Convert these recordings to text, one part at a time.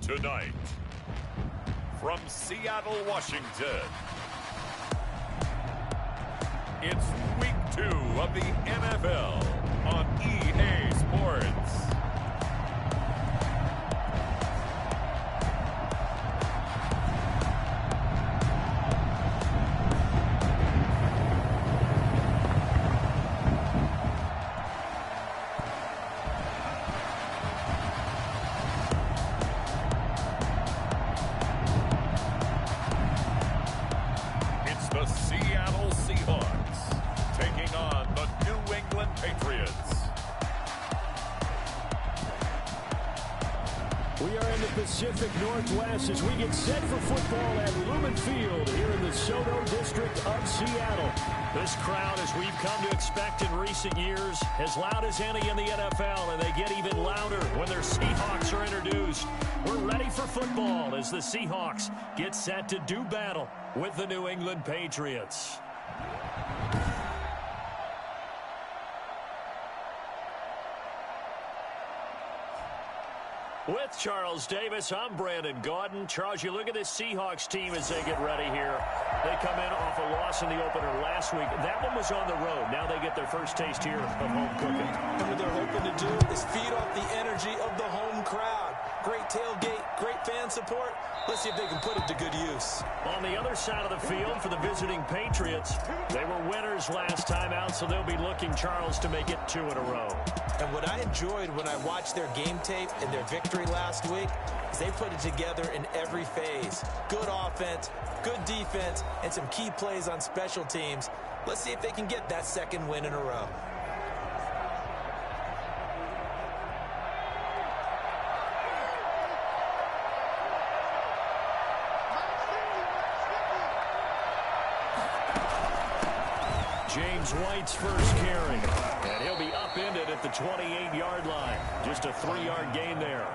Tonight, from Seattle, Washington, it's week 2 of the NFL on EA Sports. The Seattle Seahawks taking on the New England Patriots. We are in the Pacific Northwest as we get set for football at Lumen Field here in the Soto district of Seattle. This crowd, as we've come to expect in recent years, as loud as any in the NFL, and they get even louder when their Seahawks are introduced. We're ready for football as the Seahawks get set to do battle with the New England Patriots. With Charles Davis, I'm Brandon Gaudin. Charles, you look at this Seahawks team as they get ready here. They come in off a loss in the opener last week. That one was on the road. Now they get their first taste here of home cooking. And what they're hoping to do is feed off the energy of the home crowd. Great tailgate, great fan support. Let's see if they can put it to good use. On the other side of the field for the visiting Patriots, they were winners last time out, so they'll be looking, Charles, to make it 2 in a row. And what I enjoyed when I watched their game tape and their victory last week is they put it together in every phase. Good offense, good defense, and some key plays on special teams. Let's see if they can get that second win in a row. James White's first carry, and he'll be upended at the 28-yard line. Just a 3-yard gain there.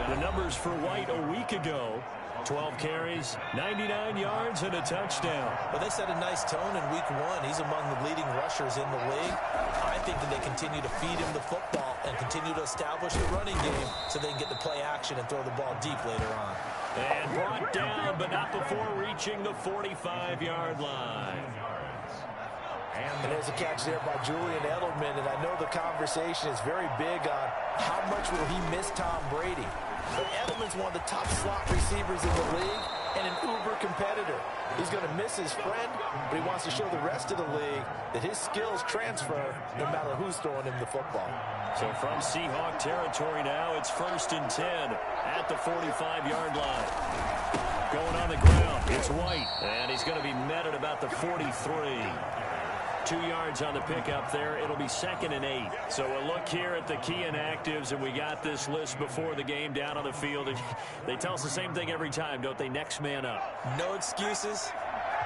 The numbers for White a week ago: 12 carries, 99 yards, and a touchdown. Well, they set a nice tone in week 1. He's among the leading rushers in the league. I think that they continue to feed him the football and continue to establish the running game so they can get the play action and throw the ball deep later on. And brought down, but not before reaching the 45-yard line. And there's a catch there by Julian Edelman, and I know the conversation is very big on how much will he miss Tom Brady. But Edelman's one of the top slot receivers in the league and an uber competitor. He's going to miss his friend, but he wants to show the rest of the league that his skills transfer no matter who's throwing him the football. So from Seahawk territory now, it's 1st and 10 at the 45-yard line. Going on the ground, it's White, and he's going to be met at about the 43. 2 yards on the pickup there. It'll be 2nd and 8. So a look here at the key inactives, and we got this list before the game down on the field. They tell us the same thing every time, don't they? Next man up. No excuses.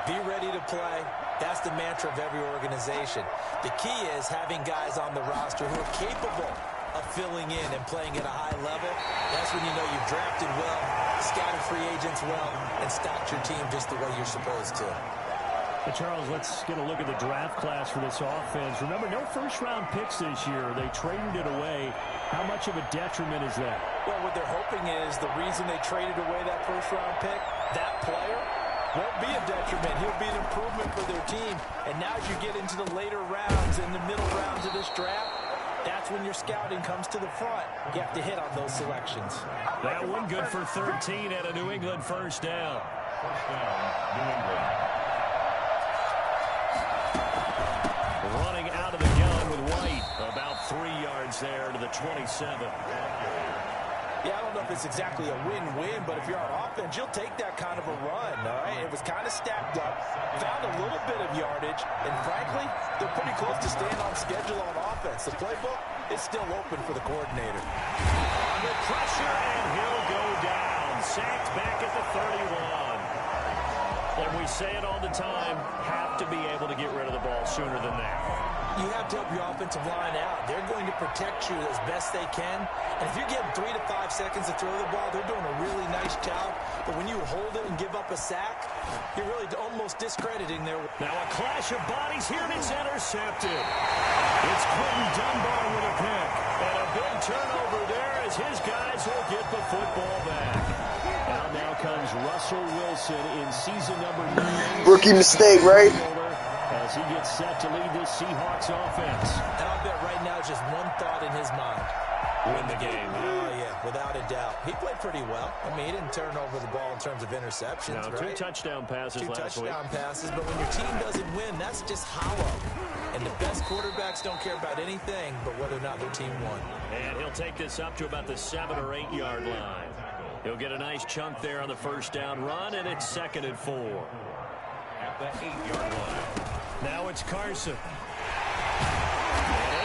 Be ready to play. That's the mantra of every organization. The key is having guys on the roster who are capable of filling in and playing at a high level. That's when you know you've drafted well, scouted free agents well, and stocked your team just the way you're supposed to. Charles, let's get a look at the draft class for this offense. Remember, no first-round picks this year. They traded it away. How much of a detriment is that? Well, what they're hoping is the reason they traded away that first-round pick, that player won't be a detriment. He'll be an improvement for their team. And now as you get into the later rounds and the middle rounds of this draft, that's when your scouting comes to the front. You have to hit on those selections. That one good for 13 at a New England first down. First down, New England. Running out of the gun with White. About 3 yards there to the 27. Yeah, I don't know if it's exactly a win-win, but if you're on offense, you'll take that kind of a run, all right? It was kind of stacked up, found a little bit of yardage, and frankly, they're pretty close to staying on schedule on offense. The playbook is still open for the coordinator. Under pressure, and he'll go down. Sacked back at the 31. And we say it all the time, have to be able to get rid of the ball sooner than that. You have to help your offensive line out. They're going to protect you as best they can. And if you're getting 3 to 5 seconds to throw the ball, they're doing a really nice job. But when you hold it and give up a sack, You're really almost discrediting their... Now a clash of bodies here, and it's intercepted. It's Quentin Dunbar with a pick. And a big turnover there as his guys will get the football back. Now comes Russell Wilson in season number 9. Rookie mistake, right? As he gets set to lead this Seahawks offense. And I'll bet right now just one thought in his mind. Win the game. Oh, yeah, without a doubt. He played pretty well. I mean, he didn't turn over the ball in terms of interceptions, Now, right? 2 touchdown passes last week. 2 touchdown passes, but when your team doesn't win, that's just hollow. And the best quarterbacks don't care about anything but whether or not their team won. And he'll take this up to about the 7 or 8 yard line. He'll get a nice chunk there on the first down run, and it's 2nd and 4. At the 8-yard line. Now it's Carson. And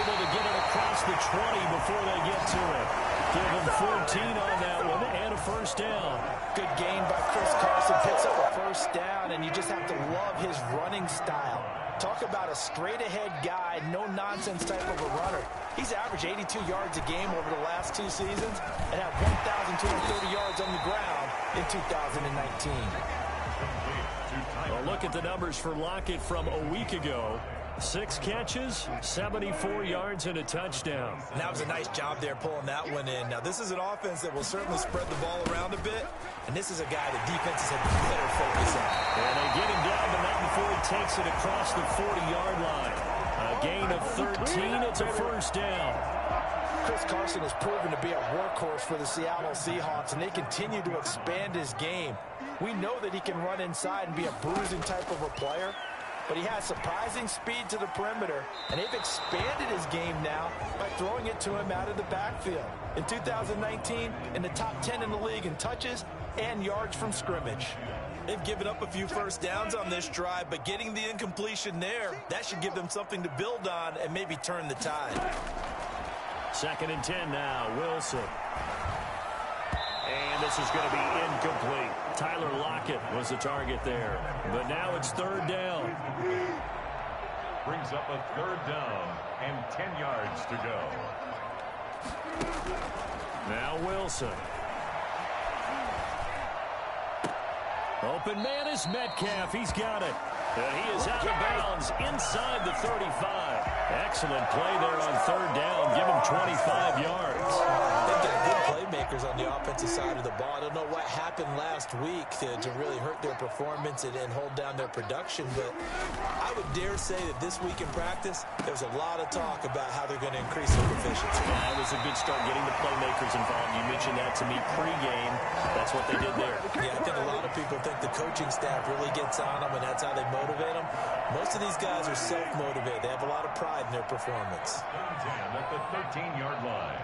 able to get it across the 20 before they get to it. Give him 14 on that one and a first down. Good gain by Chris Carson. Picks up a first down, and you just have to love his running style. Talk about a straight-ahead guy, no-nonsense type of a runner. He's averaged 82 yards a game over the last 2 seasons and had 1,230 yards on the ground in 2019. Well, look at the numbers for Lockett from a week ago. 6 catches, 74 yards, and a touchdown. And that was a nice job there pulling that one in. Now, this is an offense that will certainly spread the ball around a bit, and this is a guy that defenses have better focus on. And they get him down, but not before he takes it across the 40-yard line. A gain of 13, it's a first down. Chris Carson has proven to be a workhorse for the Seattle Seahawks, and they continue to expand his game. We know that he can run inside and be a bruising type of a player, but he has surprising speed to the perimeter, and they've expanded his game now by throwing it to him out of the backfield. In 2019, in the top 10 in the league in touches and yards from scrimmage. They've given up a few first downs on this drive, but getting the incompletion there, that should give them something to build on and maybe turn the tide. 2nd and 10 now, Wilson. And this is going to be incomplete. Tyler Lockett was the target there. But now it's 3rd down. Brings up a 3rd down and 10 yards to go. Now Wilson. Open man is Metcalf. He's got it. And he is out of bounds inside the 35. Excellent play there on 3rd down. Give him 25 yards. They've got good playmakers on the offensive side of the ball. I don't know what happened last week to really hurt their performance and hold down their production, but I would dare say that this week in practice, there's a lot of talk about how they're going to increase their efficiency. That was a good start getting the playmakers involved. You mentioned that to me pregame. That's what they did there. Yeah, I think a lot of people think the coaching staff really gets on them, and that's how they motivate them. Most of these guys are self-motivated. They have a lot of pride in their performance. 3rd down at the 13-yard line.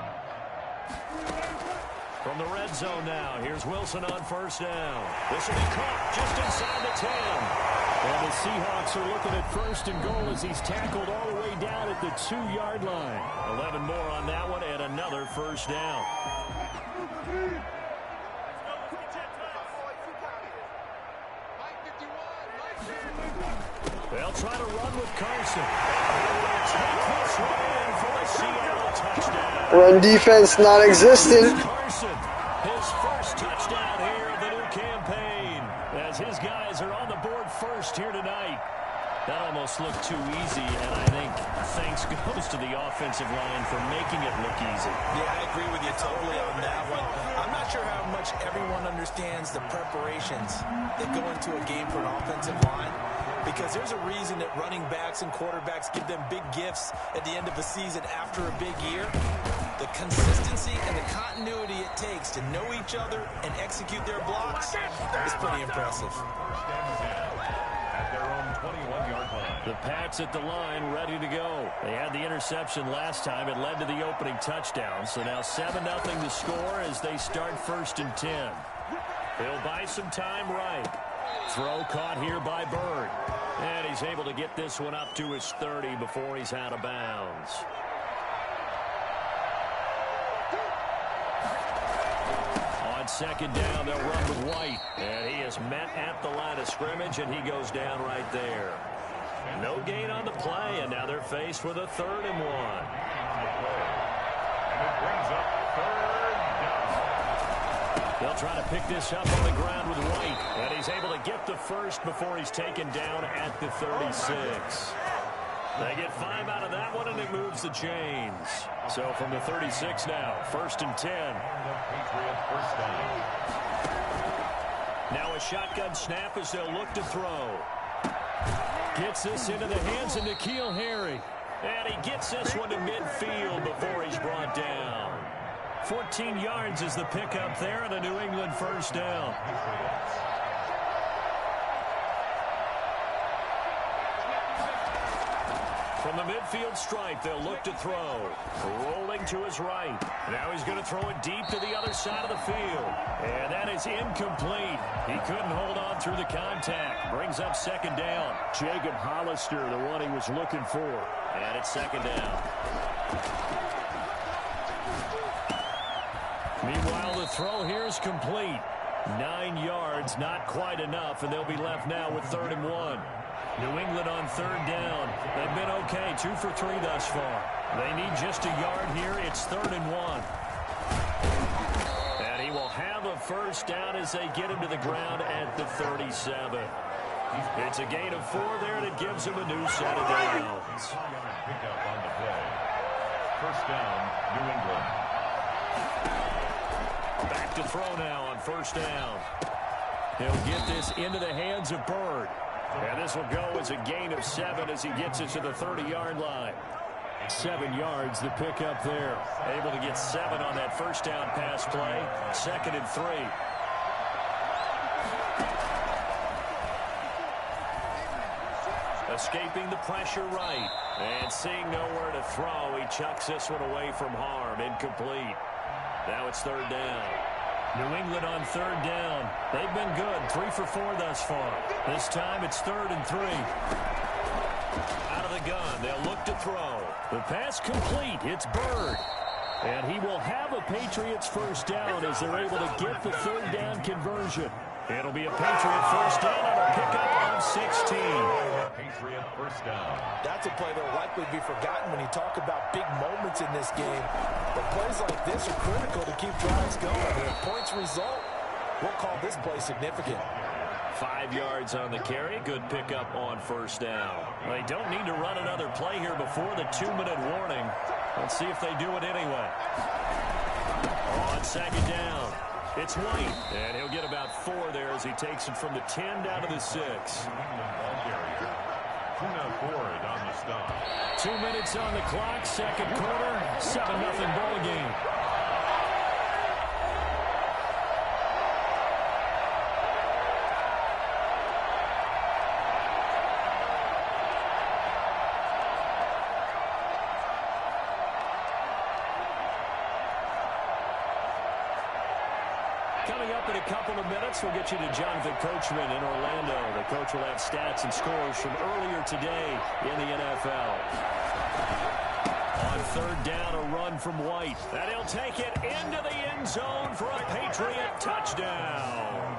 From the red zone now, here's Wilson on 1st down. This will be caught just inside the 10. And the Seahawks are looking at 1st and goal as he's tackled all the way down at the 2-yard line. 11 more on that one and another 1st down. They'll try to run with Carson. Take this one in for a Seattle touchdown. Run defense non-existent. Carson, his first touchdown here of the new campaign, as his guys are on the board first here tonight. That almost looked too easy, and I think thanks goes to the offensive line for making it look easy. Yeah, I agree with you totally on that one. I'm not sure how much everyone understands the preparations that go into a game for an offensive line, because there's a reason that running backs and quarterbacks give them big gifts at the end of the season after a big year. The consistency and the continuity it takes to know each other and execute their blocks is pretty impressive. At their own 21-yard line. The Pats at the line, ready to go. They had the interception last time. It led to the opening touchdown. So now 7-0 the score as they start 1st and 10. They'll buy some time right. Throw caught here by Bird. And he's able to get this one up to his 30 before he's out of bounds. On 2nd down, they'll run with White. And he is met at the line of scrimmage, and he goes down right there. No gain on the play, and now they're faced with a 3rd and 1. And it brings up 3rd down. They'll try to pick this up on the ground with White. And he's able to get the first before he's taken down at the 36. They get 5 out of that one, and it moves the chains. So from the 36 now, 1st and 10. Now a shotgun snap as they'll look to throw. Gets this into the hands of N'Keal Harry. And he gets this one to midfield before he's brought down. 14 yards is the pickup there, and a New England first down. From the midfield stripe, they'll look to throw. Rolling to his right. Now he's going to throw it deep to the other side of the field. And that is incomplete. He couldn't hold on through the contact. Brings up 2nd down. Jacob Hollister, the one he was looking for. And it's 2nd down. Meanwhile, the throw here is complete. 9 yards, not quite enough, and they'll be left now with 3rd and 1. New England on 3rd down. They've been okay, 2 for 3 thus far. They need just a yard here. It's 3rd and 1. And he will have a first down as they get him to the ground at the 37. It's a gain of 4 there, and it gives him a new set of downs. Pick up on the play. First down, New England. Back to throw now on 1st down. He'll get this into the hands of Bird. And this will go as a gain of 7 as he gets it to the 30-yard line. 7 yards, the pickup there. Able to get 7 on that first down pass play. 2nd and 3. Escaping the pressure right. And seeing nowhere to throw, he chucks this one away from harm. Incomplete. Now it's 3rd down. New England on 3rd down. They've been good, 3 for 4 thus far. This time it's 3rd and 3. Out of the gun, they'll look to throw. The pass complete. It's Bird. And he will have a Patriots first down as they're able to get the 3rd down conversion. It'll be a Patriot first down on a pickup of 16. Patriot first down. That's a play that will likely be forgotten when you talk about big moments in this game. But plays like this are critical to keep drives going. And if points result, we'll call this play significant. 5 yards on the carry. Good pickup on first down. They don't need to run another play here before the 2-minute warning. Let's see if they do it anyway. On 2nd down, it's White. And he'll get about 4 there as he takes it from the 10 down to the 6. Ford on the stop. 2 minutes on the clock, 2nd quarter, 7-0 ball game. Coming up in a couple of minutes, we'll get you to Jonathan Coachman in Orlando. The coach will have stats and scores from earlier today in the NFL. On 3rd down, a run from White. And he'll take it into the end zone for a Patriot touchdown.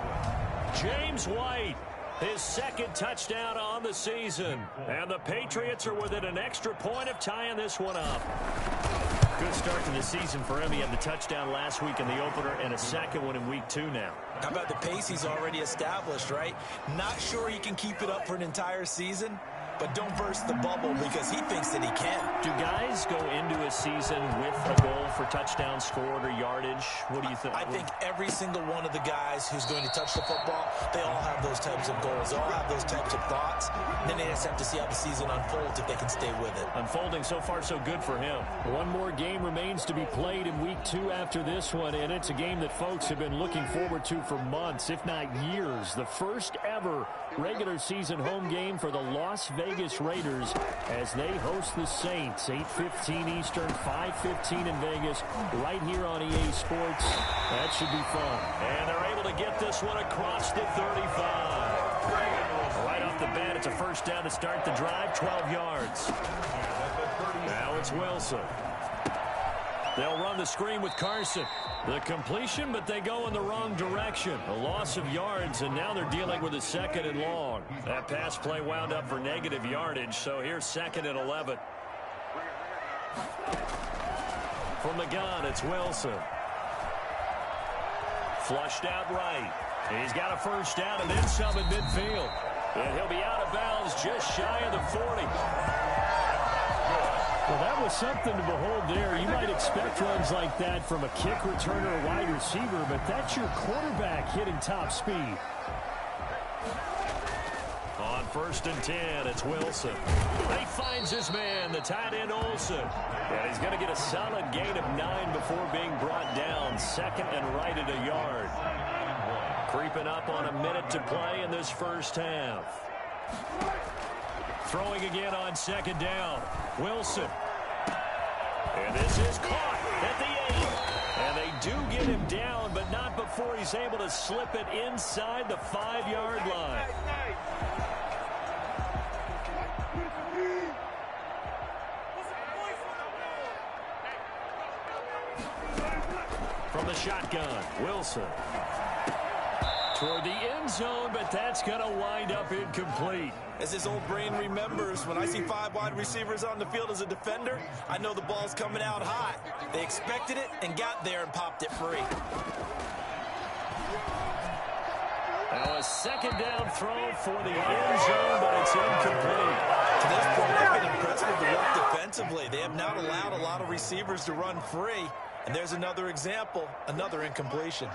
James White, his 2nd touchdown on the season. And the Patriots are within an extra point of tying this one up. Good start to the season for him. He had the touchdown last week in the opener and a 2nd one in week 2 now. How about the pace he's already established, right? Not sure he can keep it up for an entire season, but don't burst the bubble because he thinks that he can. Do guys go into a season with a goal for touchdown scored or yardage? What do you think? I think every single one of the guys who's going to touch the football, they all have those types of goals. They all have those types of thoughts. And then they just have to see how the season unfolds if they can stay with it. Unfolding so far so good for him. One more game remains to be played in week 2 after this one, and it's a game that folks have been looking forward to for months, if not years. The first ever regular season home game for the Las Vegas Raiders as they host the Saints. 8:15 Eastern, 5:15 in Vegas, right here on EA Sports. That should be fun. And they're able to get this one across the 35. Right off the bat, it's a first down to start the drive, 12 yards. Now it's Wilson. They'll run the screen with Carson. The completion, but they go in the wrong direction. A loss of yards, and now they're dealing with a 2nd and long. That pass play wound up for negative yardage, so here's 2nd and 11. From the gun, it's Wilson. Flushed out right. He's got a first down and then some at midfield. And he'll be out of bounds just shy of the 40. Well, that was something to behold there. You might expect runs like that from a kick returner or wide receiver, but that's your quarterback hitting top speed. On 1st and 10, it's Wilson. He finds his man, the tight end Olsen. And he's going to get a solid gain of 9 before being brought down. 2nd and right at a yard. Creeping up on a minute to play in this first half. Throwing again on 2nd down. Wilson. And this is caught at the 8. And they do get him down, but not before he's able to slip it inside the 5-yard line. From the shotgun, Wilson. Toward the end zone, but that's going to wind up incomplete. As his old brain remembers, when I see 5 wide receivers on the field as a defender, I know the ball's coming out hot. They expected it and got there and popped it free. Now a 2nd down throw for the end zone, but it's incomplete. To this point, they've been impressed with the work defensively. They have not allowed a lot of receivers to run free. And there's another example, another incompletion.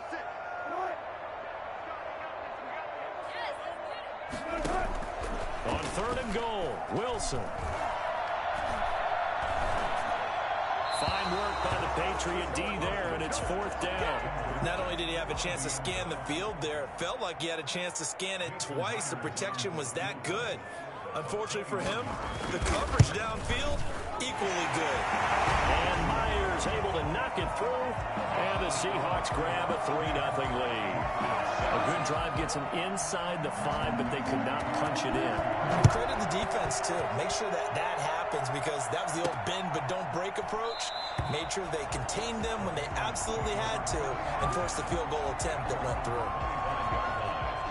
On 3rd and goal, Wilson. Fine work by the Patriot D there, and it's 4th down. Not only did he have a chance to scan the field there, it felt like he had a chance to scan it twice. The protection was that good. Unfortunately for him, the coverage downfield, equally good. And Myers able to knock it through, and the Seahawks grab a 3-0 lead. A good drive gets them inside the 5, but they could not punch it in. Credit the defense, too. Make sure that happens, because that was the old bend but don't break approach. Made sure they contained them when they absolutely had to and forced the field goal attempt that went through.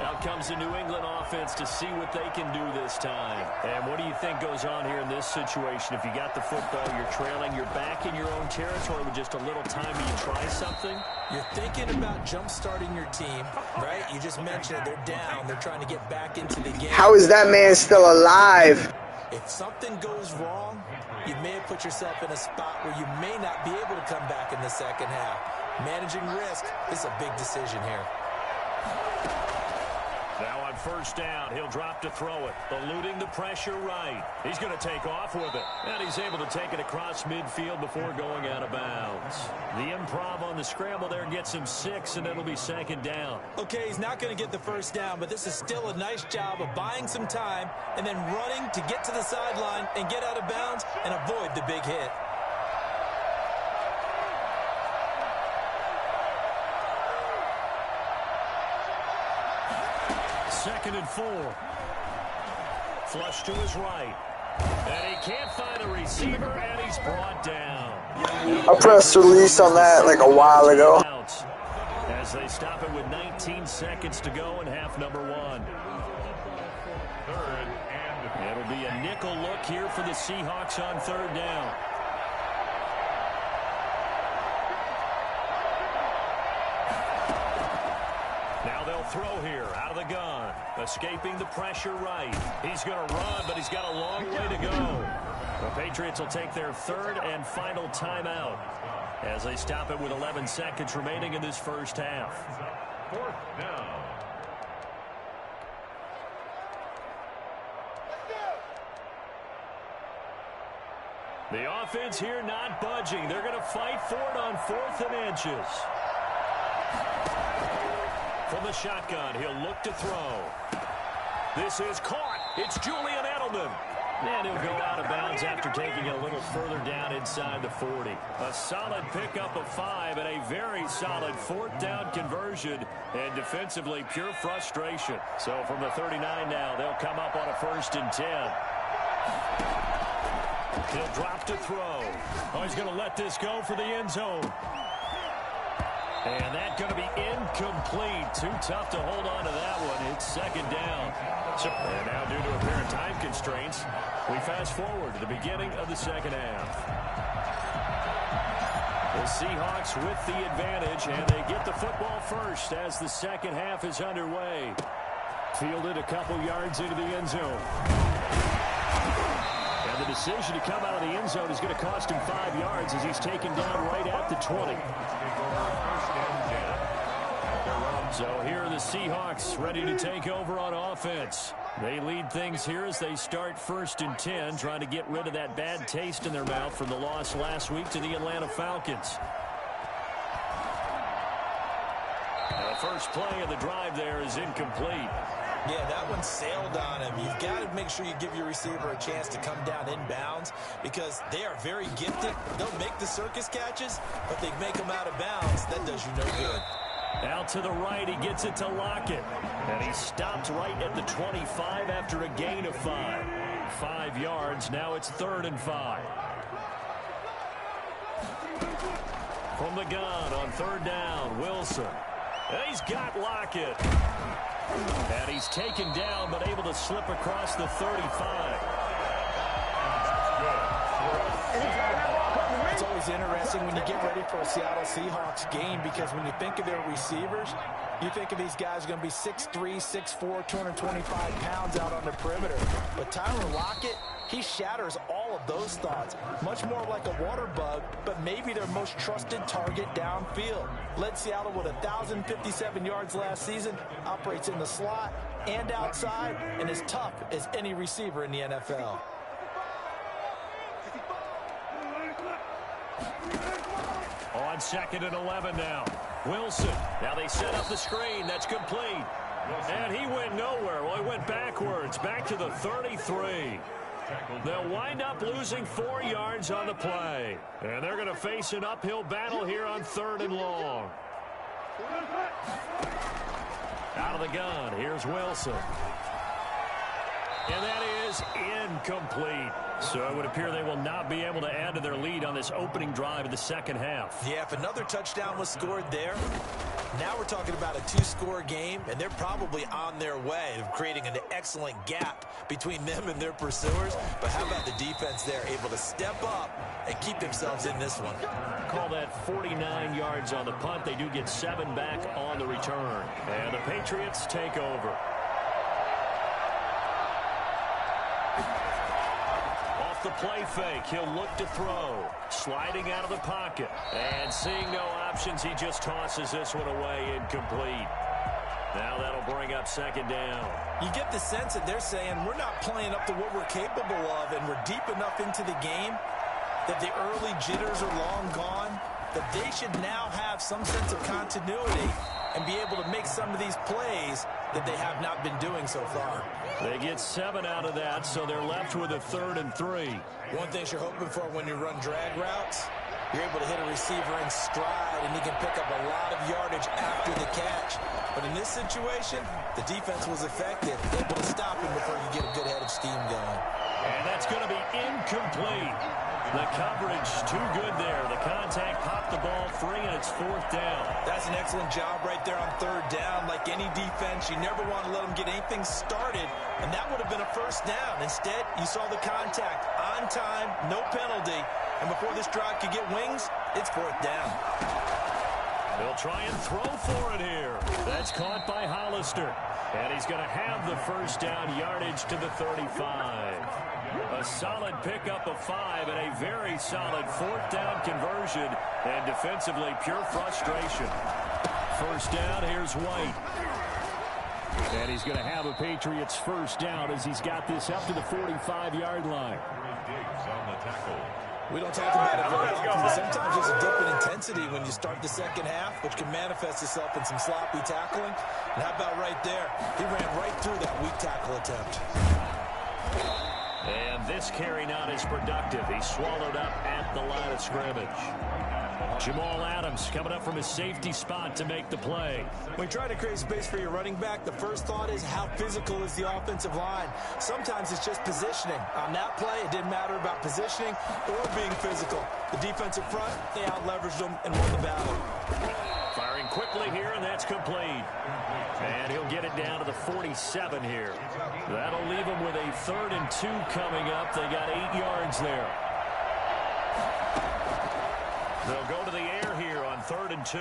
Now comes the New England offense to see what they can do this time. And what do you think goes on here in this situation? If you got the football, you're trailing, you're back in your own territory with just a little time, do you try something? You're thinking about jump-starting your team, right? You just mentioned it. They're down. They're trying to get back into the game. How is that man still alive? If something goes wrong, you may have put yourself in a spot where you may not be able to come back in the second half. Managing risk is a big decision here. Now on 1st down, he'll drop to throw it, eluding the pressure right. He's going to take off with it, and he's able to take it across midfield before going out of bounds. The improv on the scramble there gets him 6, and it'll be 2nd down. Okay, he's not going to get the first down, but this is still a nice job of buying some time and then running to get to the sideline and get out of bounds and avoid the big hit. Second and 4. Flush to his right. And he can't find a receiver, and he's brought down. I pressed release on that like a while ago. As they stop it with 19 seconds to go in half number 1. It'll be a nickel look here for the Seahawks on 3rd down. Now they'll throw here out of the gun. Escaping the pressure right. He's going to run, but he's got a long way to go. The Patriots will take their 3rd and final timeout as they stop it with 11 seconds remaining in this first half. 4th down. The offense here not budging. They're going to fight for it on 4th and inches. From the shotgun, he'll look to throw. This is caught. It's Julian Edelman. And he'll go out of bounds after taking it a little further down inside the 40. A solid pickup of 5 and a very solid 4th down conversion. And defensively, pure frustration. So from the 39 now, they'll come up on a 1st and 10. He'll drop to throw. Oh, he's going to let this go for the end zone. And that's going to be incomplete. Too tough to hold on to that one. It's 2nd down. And now due to apparent time constraints, we fast forward to the beginning of the second half. The Seahawks with the advantage, and they get the football first as the second half is underway. Fielded a couple yards into the end zone. And the decision to come out of the end zone is going to cost him 5 yards as he's taken down right at the 20. So here are the Seahawks ready to take over on offense. They lead things here as they start 1st and 10, trying to get rid of that bad taste in their mouth from the loss last week to the Atlanta Falcons. The first play of the drive there is incomplete. Yeah, that one sailed on him. You've got to make sure you give your receiver a chance to come down inbounds because they are very gifted. They'll make the circus catches, but they make them out of bounds. That does you no good. Out to the right, he gets it to Lockett. And he stopped right at the 25 after a gain of 5. 5 yards, now it's 3rd and 5. From the gun on 3rd down, Wilson. And he's got Lockett. And he's taken down, but able to slip across the 35. It's always interesting when you get ready for a Seattle Seahawks game because when you think of their receivers, you think of these guys are going to be 6'3", 6'4", 225 pounds out on the perimeter. But Tyler Lockett, he shatters all of those thoughts. Much more like a water bug, but maybe their most trusted target downfield. Led Seattle with 1,057 yards last season, operates in the slot and outside, and as tough as any receiver in the NFL. On 2nd and 11 now. Wilson. Now they set up the screen. That's complete. And he went nowhere. Well, he went backwards. Back to the 33. They'll wind up losing 4 yards on the play. And they're going to face an uphill battle here on 3rd and long. Out of the gun. Here's Wilson. And that is incomplete. So it would appear they will not be able to add to their lead on this opening drive of the second half. Yeah, if another touchdown was scored there, now we're talking about a 2-score game, and they're probably on their way of creating an excellent gap between them and their pursuers. But how about the defense there, able to step up and keep themselves in this one? Call that 49 yards on the punt. They do get 7 back on the return. And the Patriots take over. The play fake. He'll look to throw. Sliding out of the pocket. And seeing no options, he just tosses this one away incomplete. Now that'll bring up 2nd down. You get the sense that they're saying we're not playing up to what we're capable of, and we're deep enough into the game that the early jitters are long gone, that they should now have some sense of continuity and be able to make some of these plays that they have not been doing so far. They get 7 out of that, so they're left with a 3rd and 3. One thing you're hoping for when you run drag routes, you're able to hit a receiver in stride, and he can pick up a lot of yardage after the catch. But in this situation, the defense was effective, able to stop him before you get a good head of steam going. And that's going to be incomplete. The coverage too good there. The contact popped the ball free, and it's 4th down. That's an excellent job right there on 3rd down. Like any defense, you never want to let them get anything started, and that would have been a 1st down. Instead, you saw the contact on time, no penalty, and before this drive could get wings, it's 4th down. They'll try and throw for it here. That's caught by Hollister, and he's going to have the 1st down, yardage to the 35. A solid pickup of 5 and a very solid 4th down conversion, and defensively pure frustration. 1st down, here's White. And he's going to have a Patriots 1st down as he's got this up to the 45-yard line. We don't talk about it very often, but sometimes there's a dip in intensity when you start the second half, which can manifest itself in some sloppy tackling. And how about right there? He ran right through that weak tackle attempt. And this carry not as productive. He's swallowed up at the line of scrimmage. Jamal Adams coming up from his safety spot to make the play. When you try to create space for your running back, the first thought is how physical is the offensive line. Sometimes it's just positioning. On that play, it didn't matter about positioning or being physical. The defensive front, they out-leveraged them and won the battle. Firing quickly here, and that's complete. And he'll get it down to the 47 here. That'll leave him with a 3rd and 2 coming up. They got 8 yards there. They'll go to the air here on 3rd and 2.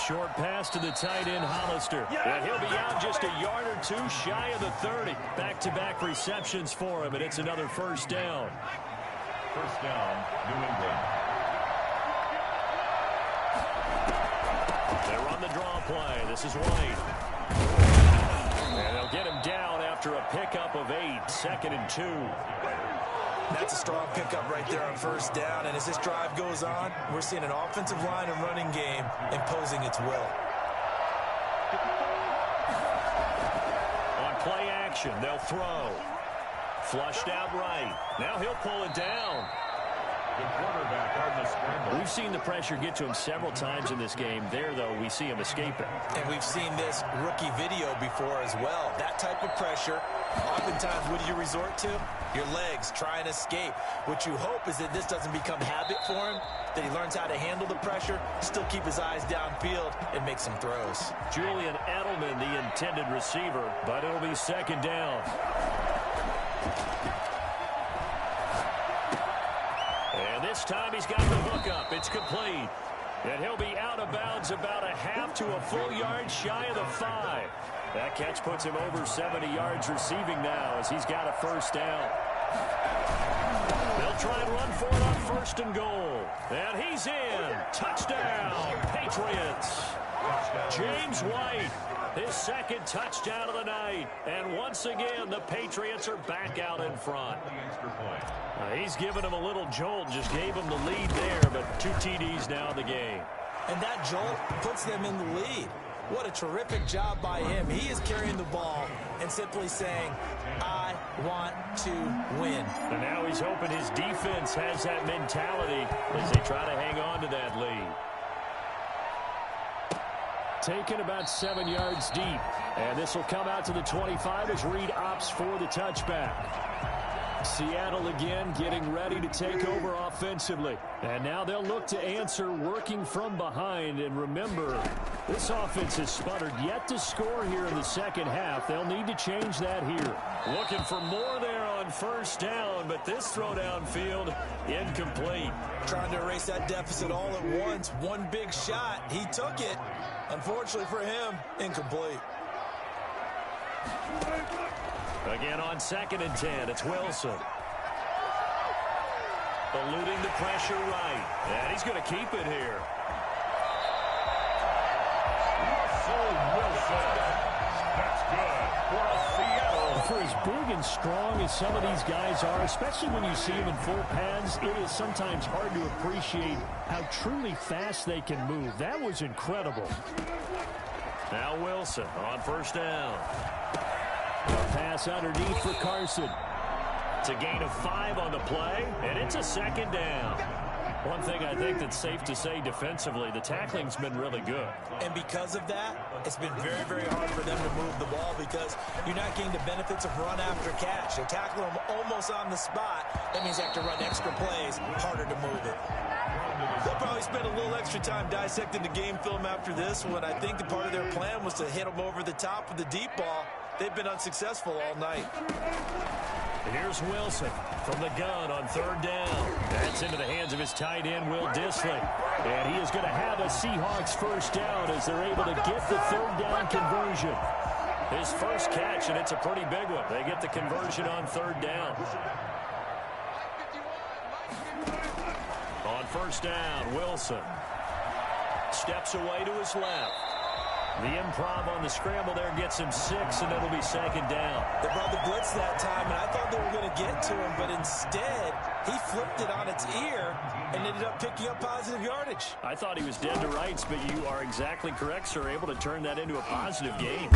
Short pass to the tight end, Hollister. And he'll be out just a yard or two shy of the 30. Back-to-back receptions for him, and it's another first down. First down, New England. They run the draw play. This is White. And they'll get him down after a pickup of 8. 2nd and 2. That's a strong pickup right there on first down. And as this drive goes on, we're seeing an offensive line and running game imposing its will. On play action, they'll throw. Flushed out right. Now he'll pull it down. The quarterback on the scramble. We've seen the pressure get to him several times in this game. There, though, we see him escaping. And we've seen this rookie video before as well. That type of pressure, oftentimes, what do you resort to? Your legs, try and escape. What you hope is that this doesn't become habit for him, that he learns how to handle the pressure, still keep his eyes downfield, and make some throws. Julian Edelman, the intended receiver, but it'll be 2nd down. And this time he's got the hook up. It's complete. And he'll be out of bounds about a half to a full yard shy of the 5. That catch puts him over 70 yards receiving now as he's got a first down. They'll try and run for it on 1st and goal. And he's in. Touchdown, Patriots. James White, his 2nd touchdown of the night. And once again, the Patriots are back out in front. He's given him a little jolt, just gave him the lead there, but 2 TDs now in the game. And that jolt puts them in the lead. What a terrific job by him. He is carrying the ball and simply saying, I want to win. And now he's hoping his defense has that mentality as they try to hang on to that lead. Taken about 7 yards deep. And this will come out to the 25 as Reed opts for the touchback. Seattle again getting ready to take over offensively. And now they'll look to answer working from behind. And remember, this offense has sputtered yet to score here in the second half. They'll need to change that here. Looking for more there on first down, but this throw downfield incomplete. Trying to erase that deficit all at once. One big shot. He took it. Unfortunately for him, incomplete. Again on 2nd and 10, it's Wilson. Eluding the pressure right. And he's going to keep it here. That's good for a Seattle. For as big and strong as some of these guys are, especially when you see them in full pads, it is sometimes hard to appreciate how truly fast they can move. That was incredible. Now Wilson on first down. Pass underneath for Carson. It's a gain of 5 on the play, and it's a 2nd down. One thing I think that's safe to say defensively, the tackling's been really good. And because of that, it's been very, very hard for them to move the ball because you're not getting the benefits of run after catch. They're tackling them almost on the spot. That means they have to run extra plays, harder to move it. They'll probably spend a little extra time dissecting the game film after this one. I think the part of their plan was to hit them over the top with the deep ball. They've been unsuccessful all night. Here's Wilson from the gun on 3rd down. That's into the hands of his tight end, Will Dissly. And he is going to have a Seahawks first down as they're able to get the 3rd down conversion. His first catch, and it's a pretty big one. They get the conversion on 3rd down. On first down, Wilson steps away to his left. The improv on the scramble there gets him 6, and it'll be 2nd down. They brought the blitz that time, and I thought they were going to get to him, but instead, he flipped it on its ear and ended up picking up positive yardage. I thought he was dead to rights, but you are exactly correct, sir, able to turn that into a positive gain.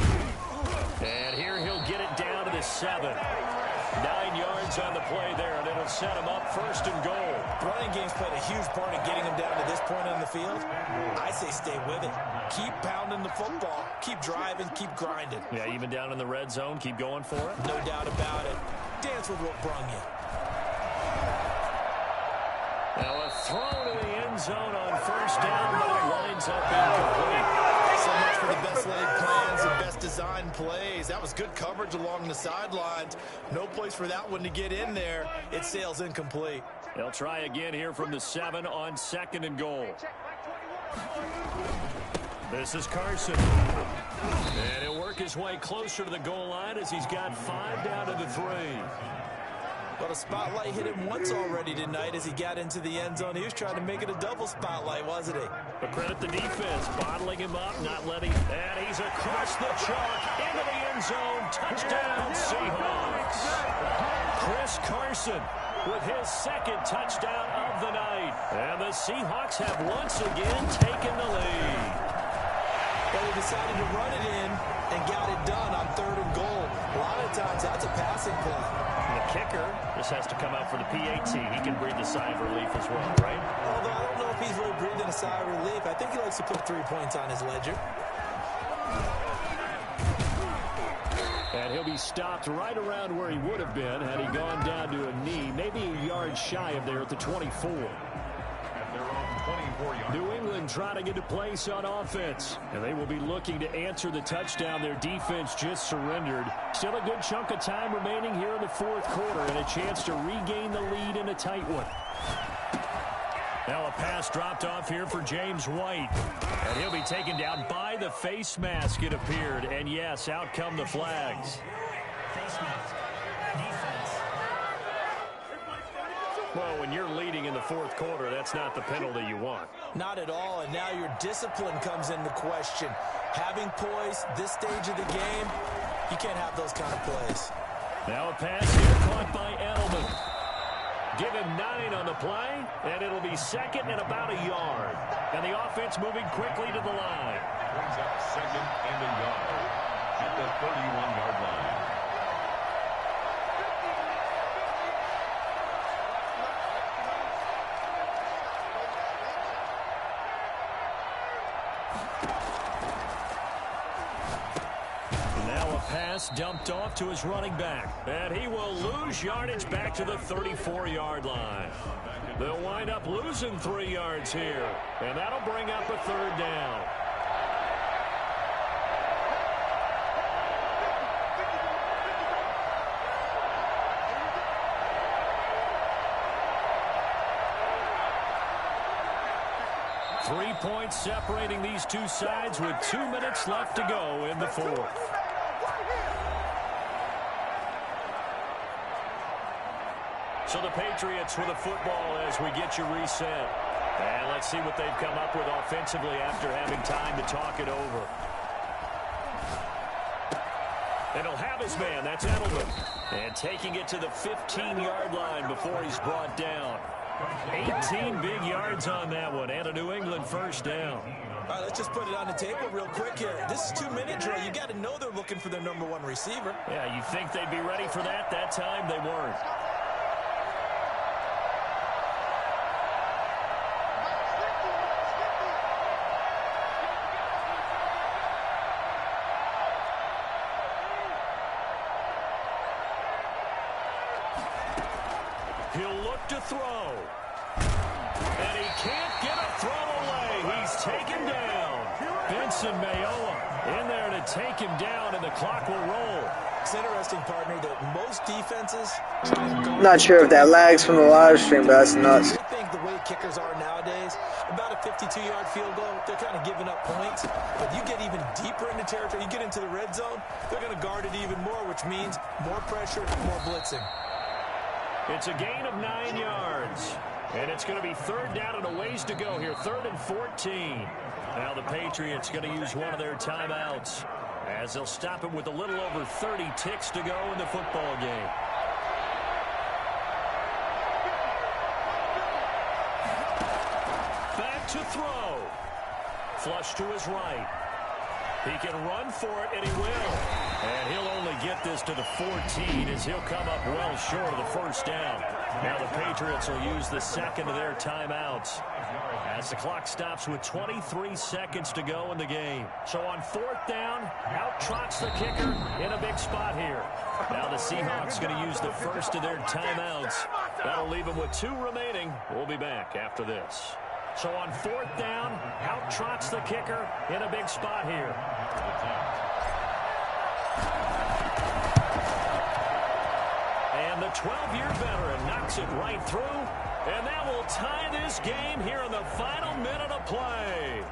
And here he'll get it down to the 7. 9 yards on the play there, and it'll set him up 1st and goal. The running game's played a huge part in getting him down to this point on the field. I say stay with it. Keep pounding the football. Keep driving. Keep grinding. Yeah, even down in the red zone, keep going for it. No doubt about it. Dance with what brung you. Now a throw to the end zone on first down, but it winds up incomplete. So much for the best laid plans and best designed plays. That was good coverage along the sidelines. No place for that one to get in there. It sails incomplete. They'll try again here from the 7 on 2nd and goal. This is Carson. And he'll work his way closer to the goal line as he's got 5 down to the 3. Well, the spotlight hit him once already tonight as he got into the end zone. He was trying to make it a double spotlight, wasn't he? But credit the defense, bottling him up, not letting. And he's across the chalk into the end zone. Touchdown, Seahawks. Chris Carson with his 2nd touchdown of the night. And the Seahawks have once again taken the lead. Well, he decided to run it in and got it done on 3rd and goal. A lot of times, that's a passing play. The kicker just has to come out for the PAT. He can breathe a sigh of relief as well, right? Although I don't know if he's really breathing a sigh of relief. I think he likes to put 3 points on his ledger. And he'll be stopped right around where he would have been had he gone down to a knee, maybe a yard shy of there at the 24. New England trying to get a place on offense, and they will be looking to answer the touchdown their defense just surrendered. Still a good chunk of time remaining here in the 4th quarter and a chance to regain the lead in a tight one. Now a pass dropped off here for James White, and he'll be taken down by the face mask, it appeared. And yes, out come the flags. Face mask. Defense. Well, when you're leading in the 4th quarter, that's not the penalty you want. Not at all, and now your discipline comes into question. Having poise this stage of the game, you can't have those kind of plays. Now a pass here caught by Edelman. Give him 9 on the play, and it'll be 2nd and about a yard. And the offense moving quickly to the line. Brings up 2nd and a yard at the 31-yard line. Pass dumped off to his running back. And he will lose yardage back to the 34-yard line. They'll wind up losing 3 yards here. And that'll bring up a 3rd down. Three points separating these two sides with 2 minutes left to go in the 4th. So the Patriots with a football as we get you reset. And let's see what they've come up with offensively after having time to talk it over. And he'll have his man. That's Edelman. And taking it to the 15-yard line before he's brought down. 18 big yards on that one. And a New England 1st down. All right, let's just put it on the table real quick here. This is 2-minute drill. You got to know they're looking for their #1 receiver. Yeah, you think they'd be ready for that? That time they weren't. He'll look to throw. And he can't get a throw away. He's taken down. Benson Mayowa in there to take him down, and the clock will roll. It's interesting, partner, that most defenses try and go. Not sure if that lags from the live stream, but that's nuts. I think the way kickers are nowadays, about a 52-yard field goal, they're kind of giving up points. But you get even deeper into territory, you get into the red zone, they're going to guard it even more, which means more pressure, more blitzing. It's a gain of 9 yards. And it's going to be 3rd down and a ways to go here. 3rd and 14. Now the Patriots going to use one of their timeouts as they'll stop him with a little over 30 ticks to go in the football game. Back to throw. Flush to his right. He can run for it, and he will. And he'll only get this to the 14 as he'll come up well short of the 1st down. Now the Patriots will use the 2nd of their timeouts as the clock stops with 23 seconds to go in the game. So on 4th down, out trots the kicker in a big spot here. Now the Seahawks going to use the 1st of their timeouts. That'll leave them with 2 remaining. We'll be back after this. So on 4th down, out trots the kicker in a big spot here. And the 12-year veteran knocks it right through. And that will tie this game here in the final minute of play.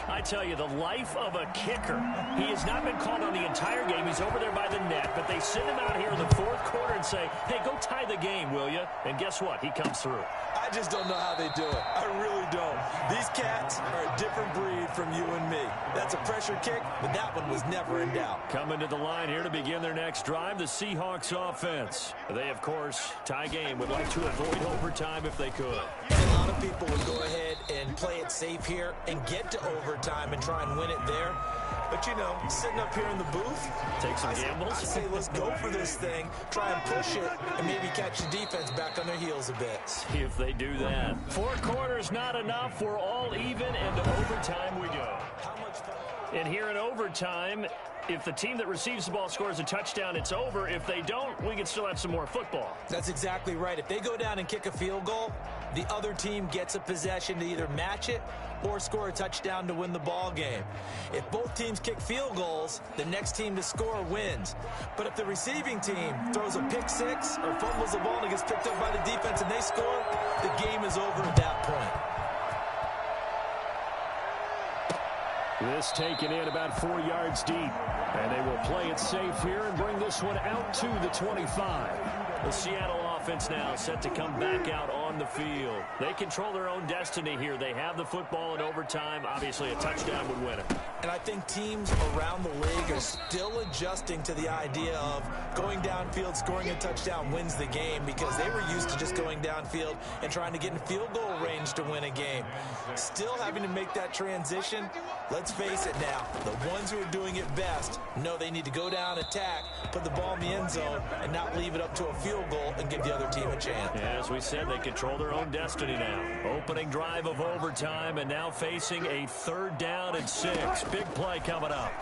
I tell you, the life of a kicker. He has not been called on the entire game. He's over there by the net, but they send him out here in the fourth quarter and say, hey, go tie the game, will you? And guess what? He comes through. I just don't know how they do it. I really don't. These cats are a different breed from you and me. That's a pressure kick, but that one was never in doubt. Coming to the line here to begin their next drive, the Seahawks offense. They, of course, tie game, would like to avoid overtime if they could. A lot of people would go ahead and play it safe here and get to overtime and try and win it there. But, you know, sitting up here in the booth, take some gambles. I say let's go for this thing, try and push it, and maybe catch the defense back on their heels a bit. See if they do that. 4 quarters not enough. We're all even, and to overtime we go. How much fun? And here in overtime, if the team that receives the ball scores a touchdown, it's over. If they don't, we can still have some more football. That's exactly right. If they go down and kick a field goal, the other team gets a possession to either match it or score a touchdown to win the ball game. If both teams kick field goals, the next team to score wins. But if the receiving team throws a pick six or fumbles the ball and it gets picked up by the defense and they score, the game is over at that point. This taken in about 4 yards deep. And they will play it safe here and bring this one out to the 25. The Seattle offense now set to come back out on the field. They control their own destiny here. They have the football in overtime. Obviously, a touchdown would win it. And I think teams around the league are still adjusting to the idea of going downfield, scoring a touchdown wins the game, because they were used to just going downfield and trying to get in field goal range to win a game. Still having to make that transition. Let's face it now, the ones who are doing it best know they need to go down, attack, put the ball in the end zone, and not leave it up to a field goal and give the other team a chance. Yeah, as we said, they control their own destiny now. Opening drive of overtime, and now facing a 3rd down and 6. Big play coming up.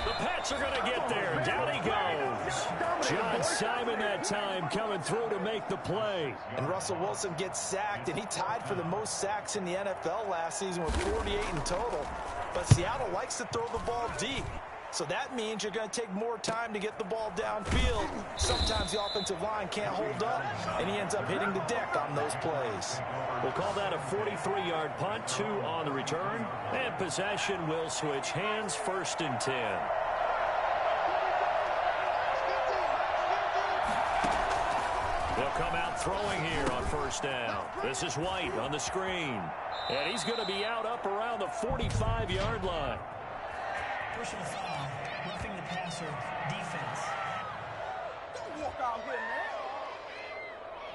The Pats are going to get there. Down he goes. John Simon that time coming through to make the play. And Russell Wilson gets sacked, and he tied for the most sacks in the NFL last season with 48 in total. But Seattle likes to throw the ball deep. So that means you're going to take more time to get the ball downfield. Sometimes the offensive line can't hold up, and he ends up hitting the deck on those plays. We'll call that a 43-yard punt, 2 on the return. And possession will switch hands, 1st and 10. They'll come out throwing here on 1st down. This is White on the screen. And he's going to be out up around the 45-yard line. Personal foul, roughing the passer, defense. Don't walk out here,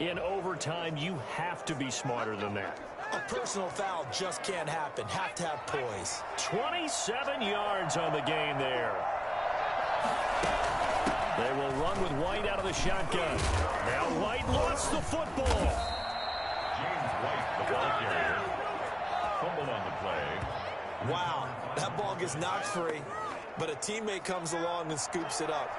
man. In overtime, you have to be smarter than that. A personal foul just can't happen. Have to have poise. 27 yards on the game there. They will run with White out of the shotgun. Now White lost the football. James White, the ball carrier, fumbled on the play. Wow, that ball gets knocked free, but a teammate comes along and scoops it up.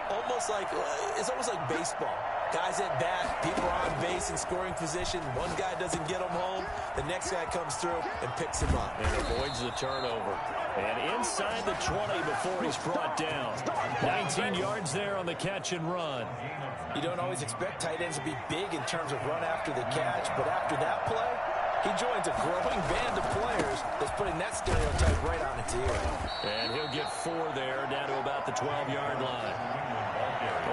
It's almost like baseball. Guys at bat, people are on base in scoring position. One guy doesn't get them home. The next guy comes through and picks him up. And avoids the turnover. And inside the 20 before he's brought down. 19 yards there on the catch and run. You don't always expect tight ends to be big in terms of run after the catch, but after that play, he joins a growing band of players that's putting that stereotype right on its ear. And he'll get 4 there, down to about the 12-yard line.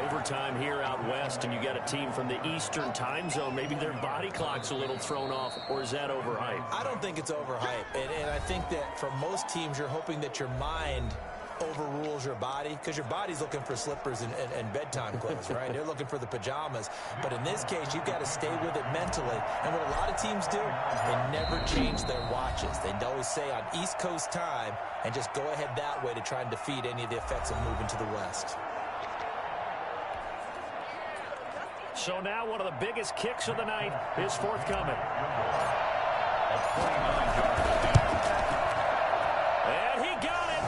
Overtime here out west, and you got a team from the Eastern time zone. Maybe their body clock's a little thrown off, or is that overhyped? I don't think it's overhyped, and I think that for most teams, you're hoping that your mind overrules your body, because your body's looking for slippers and bedtime clothes, right? They're looking for the pajamas. But in this case, you've got to stay with it mentally. And what a lot of teams do, they never change their watches. They always say on East Coast time and just go ahead that way to try and defeat any of the effects of moving to the West. So now one of the biggest kicks of the night is forthcoming. And he got it.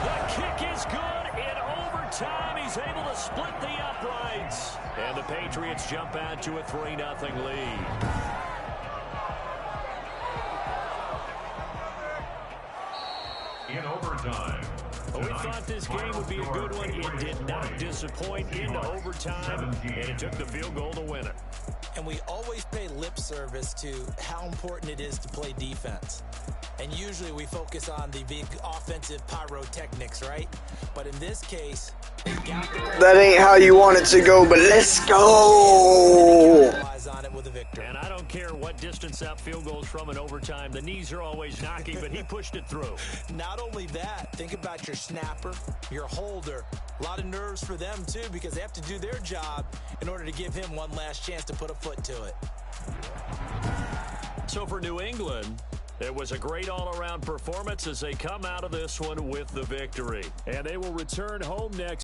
The kick is good. In overtime, he's able to split the uprights. And the Patriots jump out to a 3-0 lead. In overtime, the We thought this game would be a good one. It did not disappoint into overtime, and it took the field goal to win it. And we always pay lip service to how important it is to play defense. And usually we focus on the big offensive pyrotechnics, right? But in this case, That ain't how you want it to go, but let's go! on it with a victory. And I don't care what distance that field goes from in overtime. The knees are always knocking, but he pushed it through. Not only that, think about your snapper, your holder. A lot of nerves for them, too, because they have to do their job in order to give him one last chance to put a foot to it. So for New England, it was a great all-around performance as they come out of this one with the victory. And they will return home next.